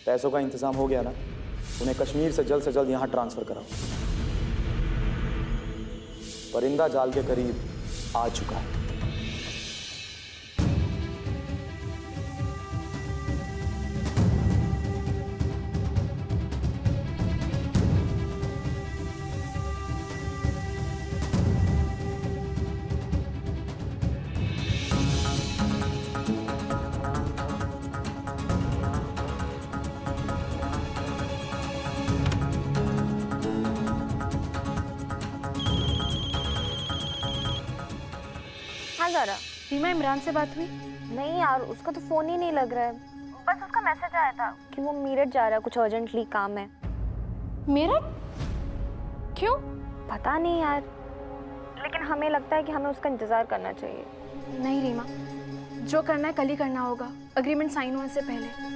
पैसों का इंतजाम हो गया ना? उन्हें कश्मीर से जल्द यहां ट्रांसफर कराओ। परिंदा जाल के करीब आ चुका है। हाँ ज़ारा। रीमा, इमरान से बात हुई? नहीं यार, उसका तो फोन ही नहीं लग रहा है। बस उसका मैसेज आया था कि वो मीरठ जा रहा है, कुछ अर्जेंटली काम है। मेरठ? क्यों? पता नहीं यार, लेकिन हमें लगता है कि हमें उसका इंतजार करना चाहिए। नहीं रीमा, जो करना है कल ही करना होगा, अग्रीमेंट साइन होने से पहले।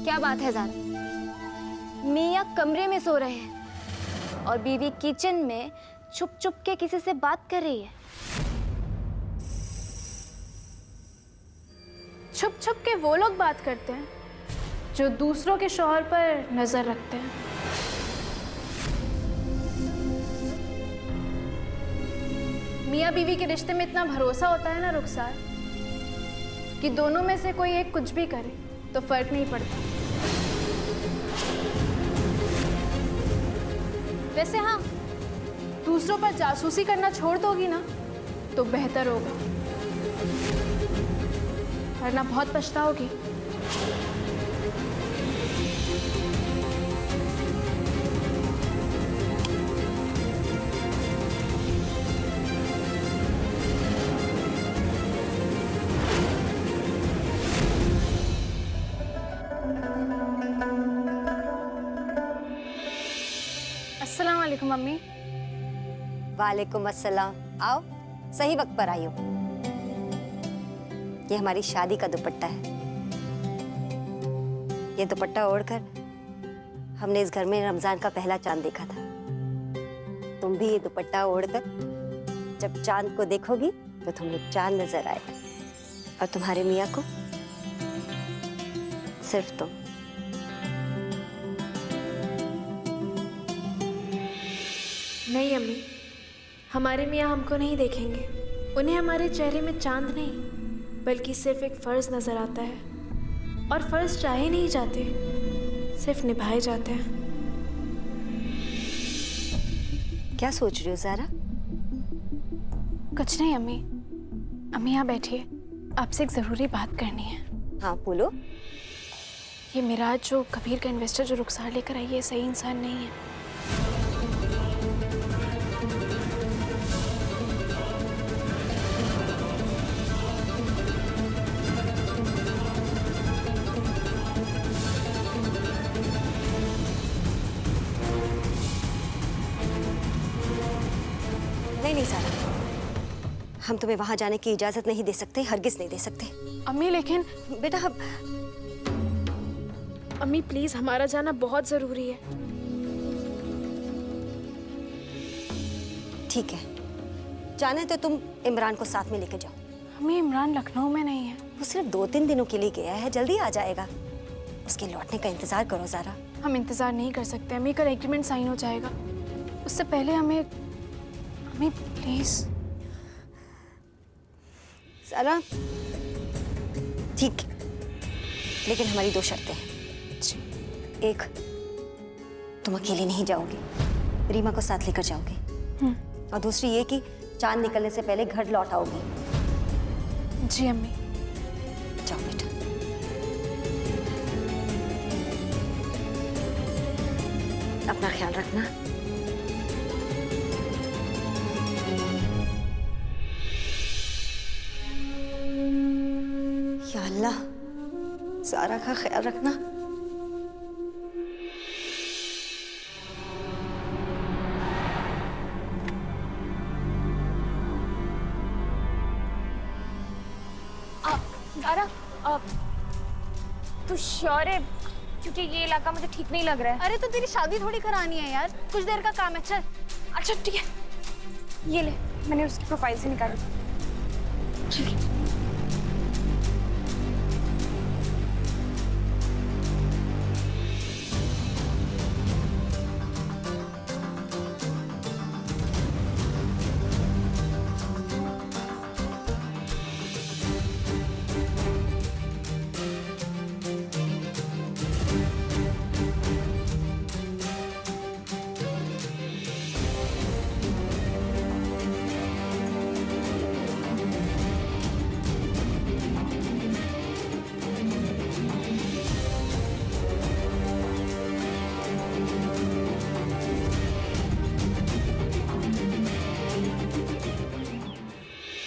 क्या बात है ज़ारा? मियाँ कमरे में सो रहे हैं और बीवी किचन में छुप छुप के किसी से बात कर रही है। छुप छुप के वो लोग बात करते हैं जो दूसरों के शौहर पर नजर रखते हैं। मियाँ बीवी के रिश्ते में इतना भरोसा होता है ना रुखसार, कि दोनों में से कोई एक कुछ भी करे तो फर्क नहीं पड़ता। वैसे हाँ, दूसरों पर जासूसी करना छोड़ दोगी ना तो बेहतर होगा, वरना बहुत पछताओगी। अस्सलाम वालेकुम मम्मी। वालेकुम अस्सलाम। आओ, सही वक्त पर आई हो। ये हमारी शादी का दुपट्टा है। ये दुपट्टा ओढ़कर हमने इस घर में रमजान का पहला चांद देखा था। तुम भी ये दुपट्टा ओढ़कर जब चांद को देखोगी तो तुम्हें चांद नजर आएगा, और तुम्हारे मियाँ को सिर्फ तुम। नहीं अम्मी, हमारे मियाँ हमको नहीं देखेंगे। उन्हें हमारे चेहरे में चांद नहीं बल्कि सिर्फ एक फर्ज नजर आता है, और फर्ज चाहे नहीं जाते, सिर्फ निभाए जाते हैं। क्या सोच रही हो ज़ारा? कुछ नहीं अम्मी। अम्मी यहाँ बैठिए, आपसे एक ज़रूरी बात करनी है। हाँ बोलो। ये मिराज जो कबीर का इन्वेस्टर जो रुखसार लेकर आई है, सही इंसान नहीं है। नहीं ज़ारा, हम तुम्हें वहां जाने की इजाजत नहीं दे सकते, हरगिज नहीं दे सकते। अम्मी लेकिन बेटा अम्मी प्लीज, हमारा जाना बहुत जरूरी है। ठीक है, जाने तो तुम इमरान को साथ में लेकर जाओ। अम्मी इमरान लखनऊ में नहीं है। वो सिर्फ 2-3 दिनों के लिए गया है, जल्दी आ जाएगा। उसके लौटने का इंतजार करो ज़ारा। हम इंतजार नहीं कर सकते अम्मी, कल एग्रीमेंट साइन हो जाएगा, उससे पहले हमें। अम्मी प्लीज। ज़ारा ठीक, लेकिन हमारी 2 शर्तें हैं। एक, तुम अकेली नहीं जाओगी, रीमा को साथ लेकर जाओगी। और दूसरी ये कि चांद निकलने से पहले घर लौट आओगी। जी अम्मी। जाओ बेटा। अपना ख्याल रखना। या अल्लाह, ज़ारा का ख्याल रखना। ज़ारा, तू श्योर है क्योंकि ये इलाका मुझे ठीक नहीं लग रहा है। अरे तो तेरी शादी थोड़ी करानी है यार, कुछ देर का काम है, चल। अच्छा ठीक है, ये ले, मैंने उसकी प्रोफाइल से निकाली। ठीक है।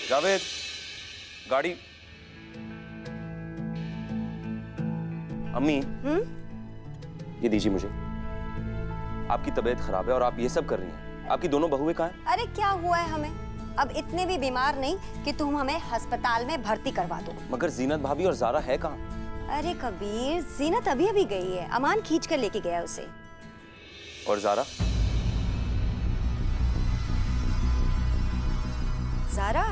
जावेद, गाड़ी। अम्मी, ये दीजिए मुझे। आपकी तबीयत खराब है और आप ये सब कर रही हैं। आपकी दोनों बहुएं कहाँ हैं? अरे क्या हुआ है हमें? अब इतने भी बीमार नहीं कि तुम हमें अस्पताल में भर्ती करवा दो। मगर जीनत भाभी और जारा है कहाँ? अरे कबीर, जीनत अभी अभी गई है, अमान खींच कर लेके गया उसे। और जारा? जारा?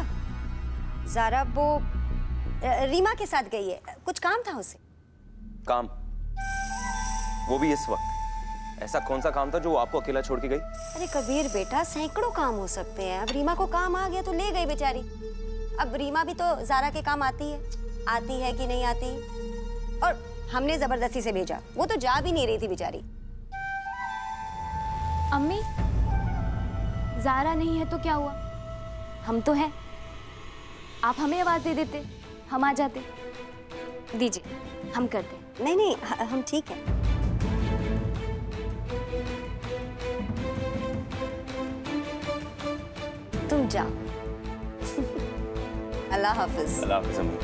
जारा वो रीमा के साथ गई है, कुछ काम था उसे। काम? वो भी इस वक्त? ऐसा कौन सा काम था जो वो आपको अकेला छोड़ के गई? अरे कबीर बेटा, सैकड़ों काम हो सकते हैं। अब रीमा को काम आ गया तो ले गई बेचारी। अब रीमा भी तो जारा के काम आती है कि नहीं आती? और हमने जबरदस्ती से भेजा, वो तो जा भी नहीं रही थी बेचारी। अम्मी, जारा नहीं है तो क्या हुआ? हम तो हैं। आप हमें आवाज दे देते, हम आ जाते। दीजिए, हम करते। नहीं, हम ठीक हैं। तुम जाओ। अल्लाह हाफिज। अल्लाह हाफिज अम्मी।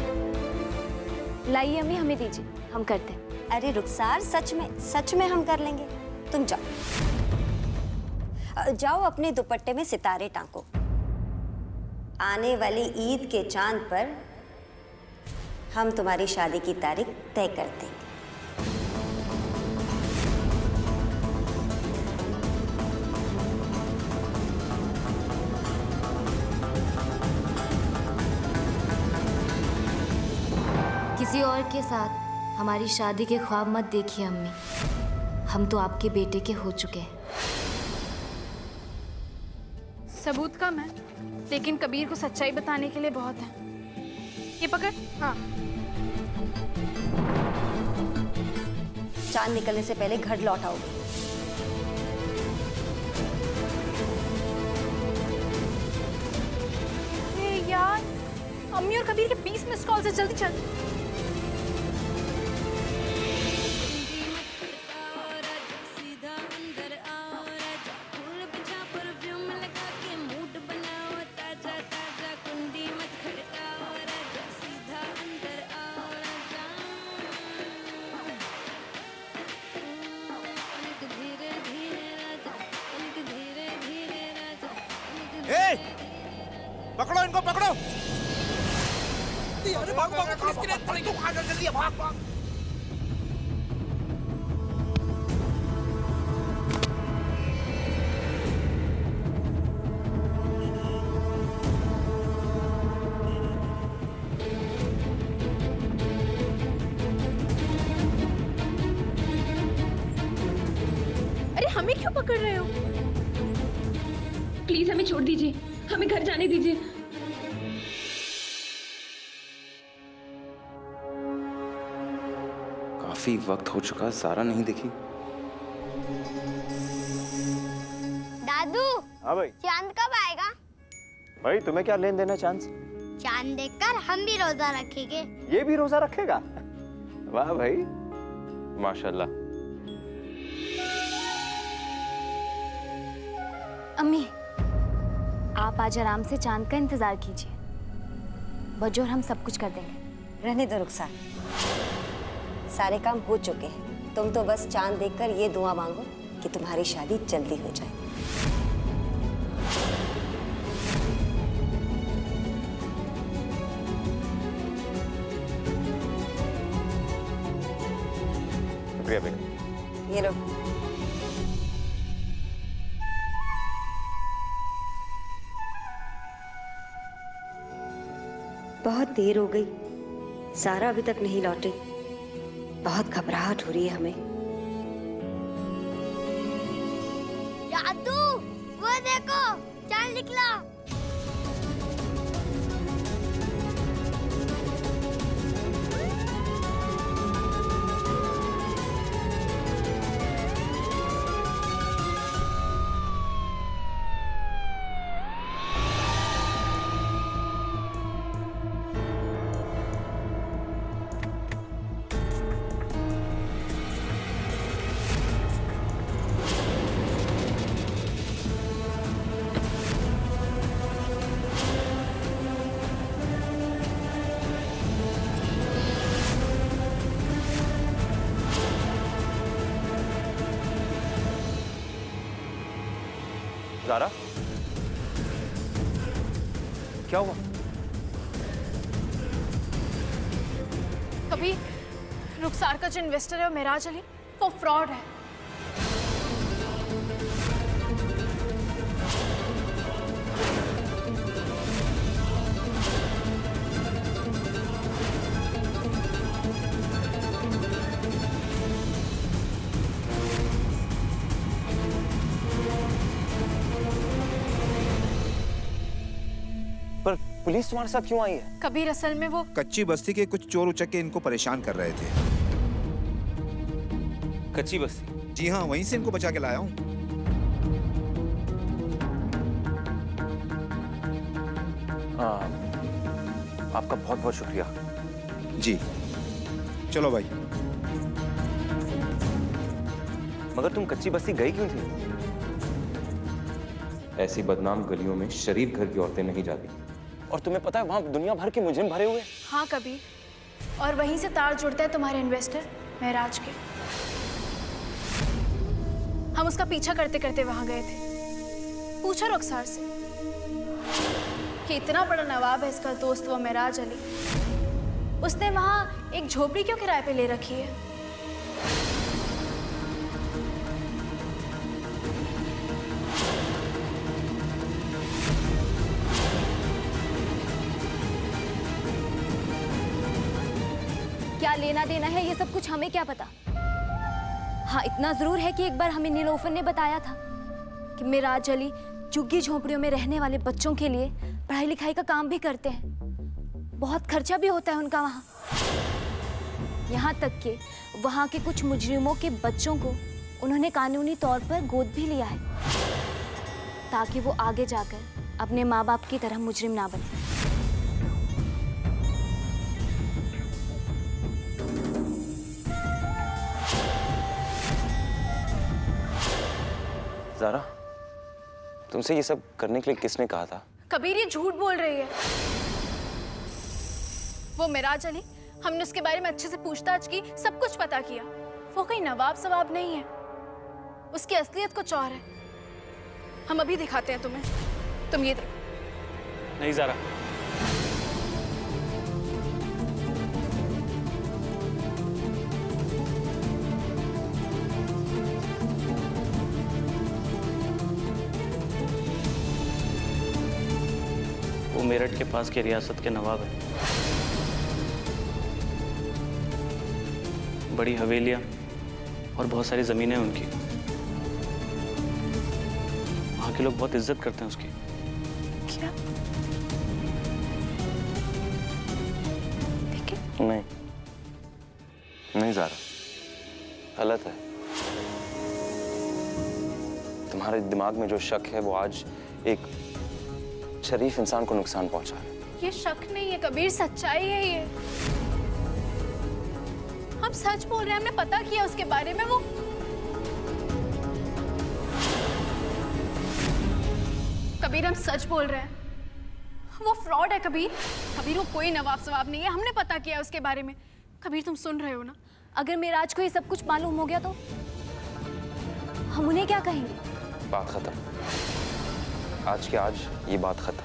लाइए अम्मी, हमें दीजिए, हम करते हैं। अरे रुखसार, सच में हम कर लेंगे। तुम जाओ। जाओ अपने दुपट्टे में सितारे टांको। आने वाली ईद के चांद पर हम तुम्हारी शादी की तारीख तय कर देंगे। किसी और के साथ हमारी शादी के ख्वाब मत देखिए अम्मी। हम तो आपके बेटे के हो चुके हैं। सबूत कम है, लेकिन कबीर को सच्चाई बताने के लिए बहुत है। ये पकड़। हाँ। चांद निकलने से पहले घर लौट आओगे। यार, अम्मी और कबीर के 20 मिस कॉल से जल्दी चल। पकड़ो इनको, पकड़ो। अरे भाग भाग, पुलिस की रेड पड़ेगी। भाग जल्दी, भाग भाग। अरे हमें क्यों पकड़ रहे हो? प्लीज हमें छोड़ दीजिए, हमें घर जाने दीजिए। काफी वक्त हो चुका, जारा नहीं दिखी। दादू, हाँ भाई। चांद कब आएगा? भाई तुम्हें क्या लेन देना चांद से? चांद देखकर हम भी रोजा रखेंगे। ये भी रोजा रखेगा? वाह भाई, माशाल्लाह। अम्मी, आप आज आराम से चांद का इंतजार कीजिए। बजो और हम सब कुछ कर देंगे। रहने दो रुखसार, सारे काम हो चुके हैं। तुम तो बस चांद देखकर ये दुआ मांगो कि तुम्हारी शादी जल्दी हो जाए। शुक्रिया बेगम। ये लो। बहुत देर हो गई, सारा अभी तक नहीं लौटे। बहुत घबराहट हो रही है हमें। दादू, वो देखो, चांद निकला। ज़ारा, क्या हुआ? कभी रुखसार का जो इन्वेस्टर है वो मेराज अली, वो फ्रॉड है। पर पुलिस तुम्हारे साथ क्यों आई है? कबीर असल में वो कच्ची बस्ती के कुछ चोर उचक्के इनको परेशान कर रहे थे। कच्ची बस्ती? जी हाँ, वहीं से इनको बचा के लाया हूँ। आपका बहुत बहुत शुक्रिया। जी चलो भाई। मगर तुम कच्ची बस्ती गई क्यों थी? ऐसी बदनाम गलियों में शरीफ घर की औरतें नहीं जाती। और तुम्हें पता है वहां दुनिया भर के मुजरिम भरे हुए। हाँ कबीर, और वहीं से तार जुड़ता है तुम्हारे इन्वेस्टर महराज के। हम उसका पीछा करते करते वहां गए थे। पूछा रुखसार से कि इतना बड़ा नवाब है इसका दोस्त वो महराज अली, उसने वहां एक झोपड़ी क्यों किराए पे ले रखी है? क्या लेना देना है ये सब कुछ हमें क्या पता। हाँ इतना जरूर है कि एक बार हमें नीलोफर ने बताया था कि महराज अली झुग्गी झोंपड़ियों में रहने वाले बच्चों के लिए पढ़ाई लिखाई का काम भी करते हैं। बहुत खर्चा भी होता है उनका वहाँ। यहाँ तक कि वहाँ के कुछ मुजरिमों के बच्चों को उन्होंने कानूनी तौर पर गोद भी लिया है ताकि वो आगे जाकर अपने माँ बाप की तरह मुजरिम ना बने। ज़ारा, तुमसे ये सब करने के लिए किसने कहा था? कबीर ये झूठ बोल रही है। वो महराज अली, हमने उसके बारे में अच्छे से पूछताछ की, सब कुछ पता किया। वो कोई नवाब सवाब नहीं है, उसकी असलियत कुछ और है। हम अभी दिखाते हैं तुम्हें, तुम ये देखो। नहीं ज़ारा, वो मेरठ के पास की रियासत के नवाब है। बड़ी हवेलियां और बहुत सारी ज़मीनें हैं उनकी। वहाँ के लोग बहुत इज्जत करते हैं उसकी। क्या? नहीं नहीं ज़ारा, गलत है। तुम्हारे दिमाग में जो शक है वो आज एक शरीफ इंसान को नुकसान पहुंचा है। ये शक नहीं है कबीर, सच्चाई है ये। हम सच बोल रहे हैं, हमने पता किया उसके बारे में। वो कबीर, हम सच बोल रहे हैं, वो फ्रॉड है कबीर। कबीर वो कोई नवाब सवाब नहीं है, हमने पता किया उसके बारे में। कबीर तुम सुन रहे हो ना? अगर महराज को ये सब कुछ मालूम हो गया तो हम उन्हें क्या कहेंगे? बात खत्म। आज के आज ये बात खत्म।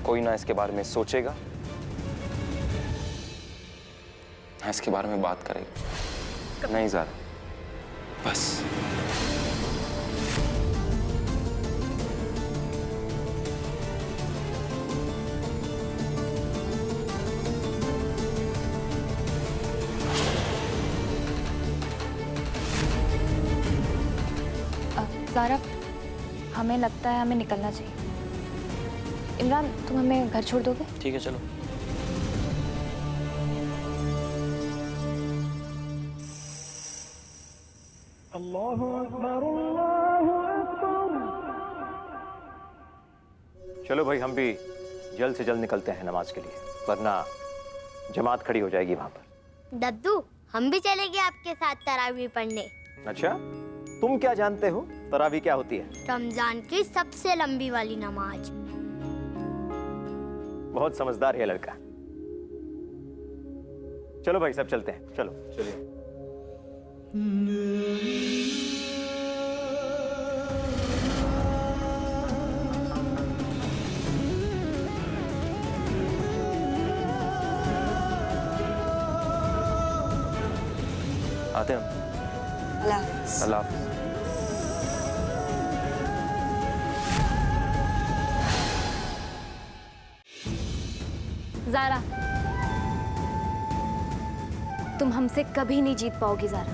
कोई ना इसके बारे में सोचेगा इसके बारे में बात करेंगे। नहीं ज़ारा, बस। ज़ारा, हमें लगता है हमें निकलना चाहिए। इमरान, तुम हमें घर छोड़ दोगे? ठीक है, चलो। चलो भाई, हम भी जल्द से जल्द निकलते हैं नमाज के लिए, वरना जमात खड़ी हो जाएगी वहां पर। दद्दू, हम भी चलेंगे आपके साथ तरावी पढ़ने। अच्छा, तुम क्या जानते हो तरावी क्या होती है? रमजान की सबसे लंबी वाली नमाज। बहुत समझदार है लड़का। चलो भाई, सब चलते हैं, चलो। चलिए। आते हैं हम। अल्लाह हाफ़िज़। अल्लाह हाफ़िज़। ज़ारा, तुम हमसे कभी नहीं जीत पाओगी ज़ारा।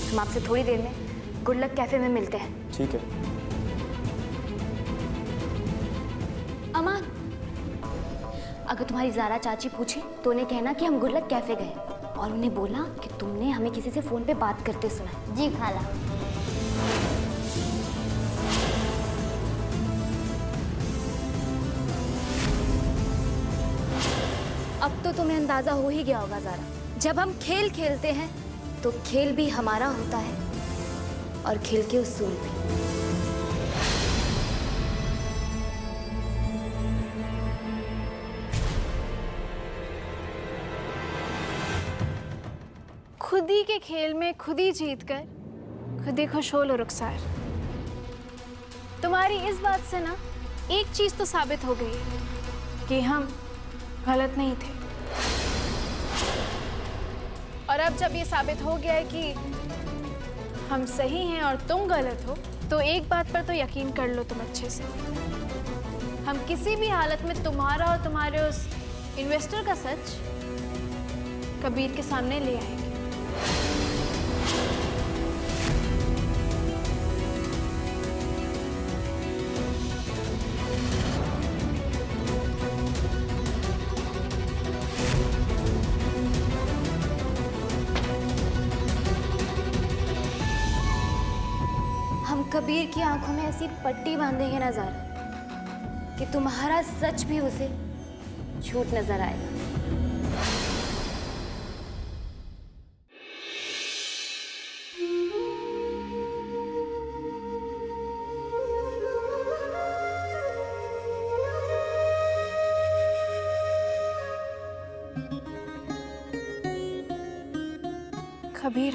हम आपसे थोड़ी देर में गुड लक कैफे में मिलते हैं। ठीक है। अमान, अगर तुम्हारी ज़ारा चाची पूछे तो उन्हें कहना कि हम गुड लक कैफे गए और उन्हें बोला कि तुमने हमें किसी से फोन पे बात करते सुना। जी खाला। अब तो तुम्हें अंदाजा हो ही गया होगा ज़ारा, जब हम खेल खेलते हैं तो खेल भी हमारा होता है और खेल के उसूल भी। खुद ही के खेल में खुद ही जीत कर खुद ही खुश हो लो रुखसार। तुम्हारी इस बात से ना एक चीज तो साबित हो गई है कि हम गलत नहीं थे। और अब जब ये साबित हो गया है कि हम सही हैं और तुम गलत हो, तो एक बात पर तो यकीन कर लो तुम अच्छे से, हम किसी भी हालत में तुम्हारा और तुम्हारे उस इन्वेस्टर का सच कबीर के सामने ले आएंगे। हम कबीर की आंखों में ऐसी पट्टी बांधेंगे ना ज़ारा कि तुम्हारा सच भी उसे झूठ नजर आएगा। कबीर,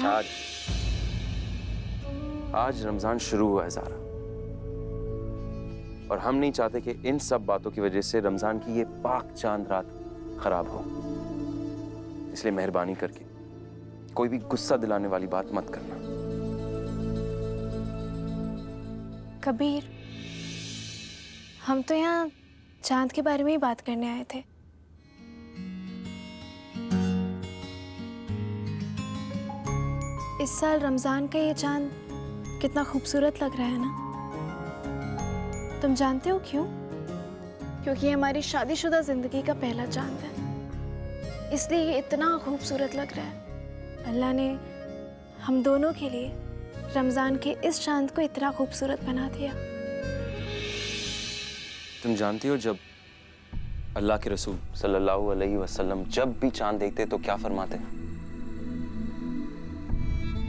आज रमजान शुरू हुआ है ज़ारा, और हम नहीं चाहते कि इन सब बातों की वजह से रमजान की ये पाक चांद रात खराब हो। इसलिए मेहरबानी करके कोई भी गुस्सा दिलाने वाली बात मत करना। कबीर, हम तो यहाँ चांद के बारे में ही बात करने आए थे। इस साल रमजान का ये चांद कितना खूबसूरत लग रहा है ना। तुम जानते हो क्यों? क्योंकि ये हमारी शादीशुदा जिंदगी का पहला चांद है, इसलिए ये इतना खूबसूरत लग रहा है। अल्लाह ने हम दोनों के लिए रमजान के इस चांद को इतना खूबसूरत बना दिया। तुम जानती हो, जब अल्लाह के रसूल सल्लल्लाहु अलैहि वसल्लम जब भी चांद देखते तो क्या फरमाते?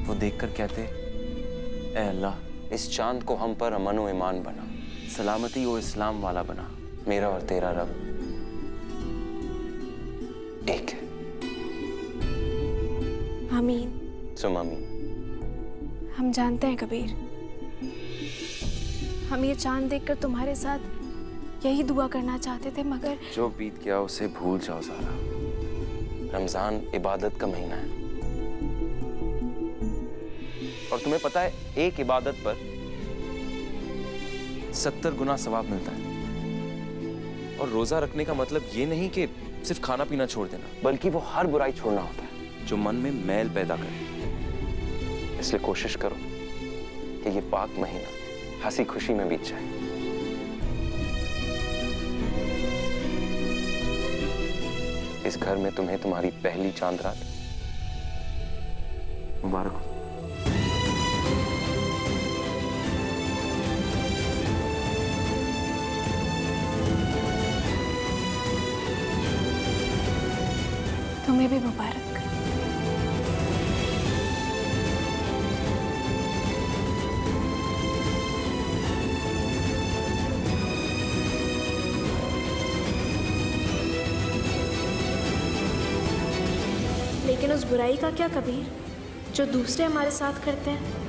वो देखकर कहते, ऐ अल्लाह, इस चांद को हम पर अमन व ईमान बना, सलामती व इस्लाम वाला बना। मेरा और तेरा रब एक है। आमीन। सुम आमीन। हम जानते हैं कबीर, हम ये चांद देखकर तुम्हारे साथ यही दुआ करना चाहते थे, मगर जो बीत गया उसे भूल जाओ ज़ारा। रमजान इबादत का महीना है और तुम्हें पता है एक इबादत पर 70 गुना सवाब मिलता है। और रोजा रखने का मतलब ये नहीं कि सिर्फ खाना पीना छोड़ देना, बल्कि वो हर बुराई छोड़ना होता है जो मन में मैल पैदा करे। इसलिए कोशिश करो कि ये पाक महीना हंसी खुशी में बीत जाए। इस घर में तुम्हें तुम्हारी पहली चांद रात मुबारक हो। तुम्हें भी मुबारक। लेकिन उस बुराई का क्या कबीर, जो दूसरे हमारे साथ करते हैं?